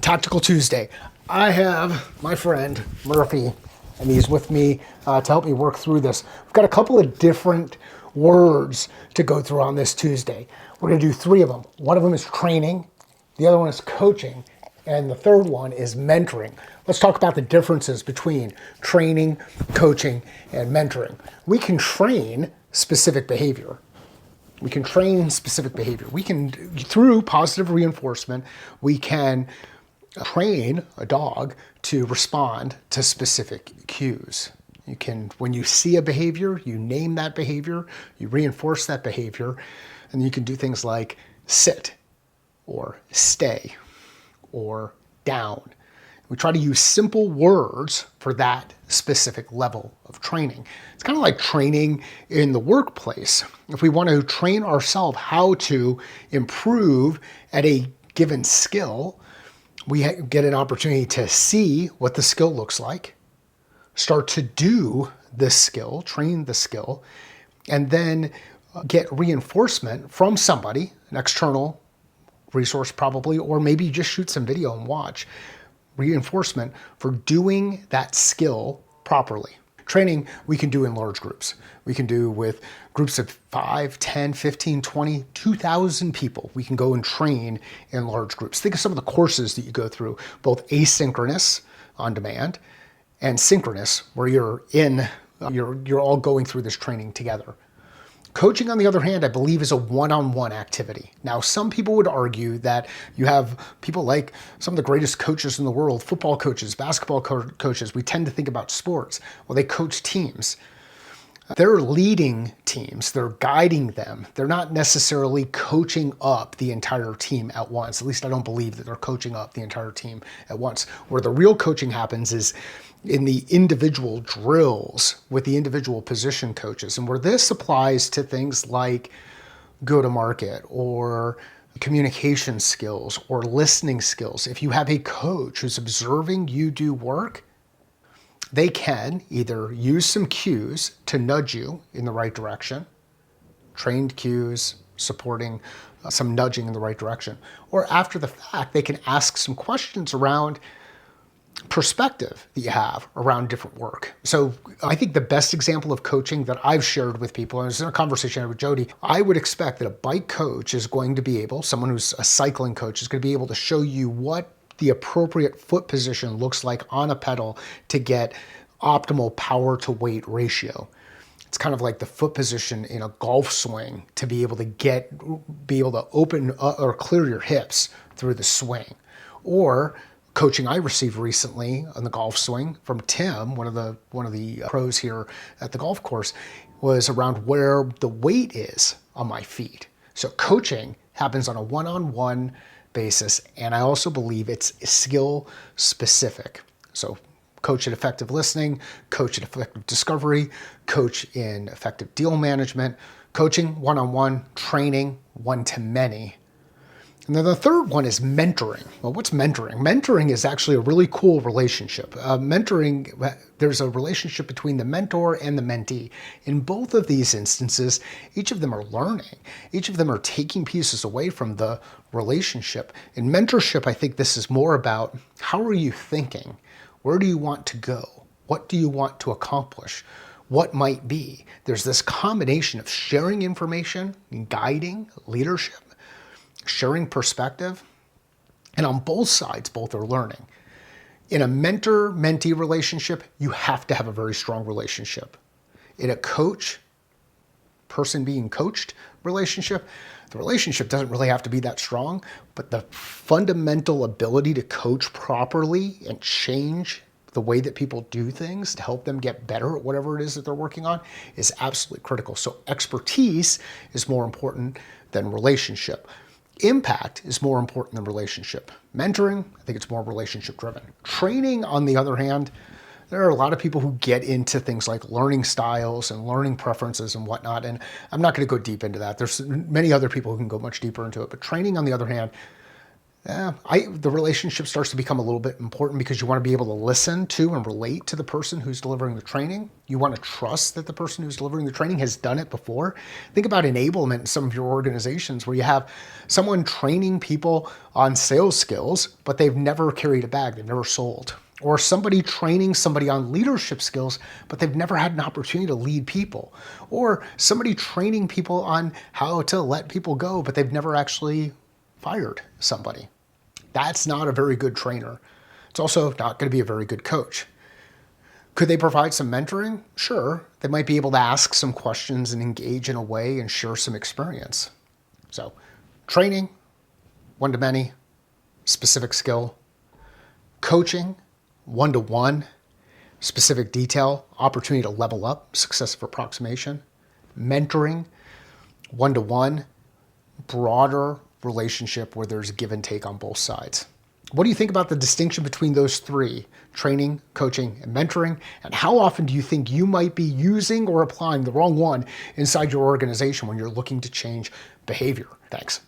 Tactical Tuesday. I have my friend Murphy, and he's with me to help me work through this. We've got a couple of different words to go through on this Tuesday. We're going to do three of them. One of them is training, the other one is coaching, and the third one is mentoring. Let's talk about the differences between training, coaching, and mentoring. We can train specific behavior. We can train specific behavior. We can, through positive reinforcement, we can train a dog to respond to specific cues. You can, when you see a behavior, you name that behavior, you reinforce that behavior, and you can do things like sit or stay or down. We try to use simple words for that specific level of training. It's kind of like training in the workplace. If we want to train ourselves how to improve at a given skill, we get an opportunity to see what the skill looks like, start to do this skill, train the skill, and then get reinforcement from somebody, an external resource probably, or maybe just shoot some video and watch. Reinforcement for doing that skill properly. Training we can do in large groups. We can do with groups of 5, 10, 15, 20, 2,000 people. We can go and train in large groups. Think of some of the courses that you go through, both asynchronous on demand and synchronous, where you're all going through this training together. Coaching, on the other hand, I believe is a one-on-one activity. Now, some people would argue that you have people like some of the greatest coaches in the world, football coaches, basketball coaches. We tend to think about sports. Well, they coach teams. They're leading teams. They're guiding them. They're not necessarily coaching up the entire team at once. At least I don't believe that they're coaching up the entire team at once. Where the real coaching happens is in the individual drills with the individual position coaches. And where this applies to things like go-to-market or communication skills or listening skills, if you have a coach who's observing you do work, they can either use some cues to nudge you in the right direction, trained cues supporting some nudging in the right direction, or after the fact, they can ask some questions around perspective that you have around different work. So I think the best example of coaching that I've shared with people, and it was in a conversation I had with Jody, I would expect that a bike coach is going to be able, someone who's a cycling coach is going to be able to show you what the appropriate foot position looks like on a pedal to get optimal power to weight ratio. It's kind of like the foot position in a golf swing to be able to open or clear your hips through the swing. Or coaching I received recently on the golf swing from Tim, one of the pros here at the golf course, was around where the weight is on my feet. So coaching happens on a one-on-one basis, and I also believe it's skill specific. So coach in effective listening, coach in effective discovery, coach in effective deal management, coaching one-on-one, training one-to-many. And then the third one is mentoring. Well, what's mentoring? Mentoring is actually a really cool relationship. Mentoring, there's a relationship between the mentor and the mentee. In both of these instances, each of them are learning. Each of them are taking pieces away from the relationship. In mentorship, I think this is more about how are you thinking? Where do you want to go? What do you want to accomplish? What might be? There's this combination of sharing information, guiding, leadership, sharing perspective, and on both sides, both are learning. In a mentor-mentee relationship, you have to have a very strong relationship. In a person being coached relationship, the relationship doesn't really have to be that strong, but the fundamental ability to coach properly and change the way that people do things to help them get better at whatever it is that they're working on is absolutely critical. So expertise is more important than relationship. Impact is more important than relationship. Mentoring, I think it's more relationship driven. Training, on the other hand, there are a lot of people who get into things like learning styles and learning preferences and whatnot, and I'm not going to go deep into that. There's many other people who can go much deeper into it, but training, on the other hand, The relationship starts to become a little bit important because you want to be able to listen to and relate to the person who's delivering the training. You want to trust that the person who's delivering the training has done it before. Think about enablement in some of your organizations where you have someone training people on sales skills, but they've never carried a bag, they've never sold. Or somebody training somebody on leadership skills, but they've never had an opportunity to lead people. Or somebody training people on how to let people go, but they've never actually fired somebody. That's not a very good trainer. It's also not going to be a very good coach. Could they provide some mentoring? Sure. They might be able to ask some questions and engage in a way and share some experience. So, training, one-to-many, specific skill. Coaching, one-to-one, specific detail, opportunity to level up, successive approximation. Mentoring, one-to-one, broader relationship where there's give and take on both sides. What do you think about the distinction between those three, training, coaching, and mentoring? And how often do you think you might be using or applying the wrong one inside your organization when you're looking to change behavior? Thanks.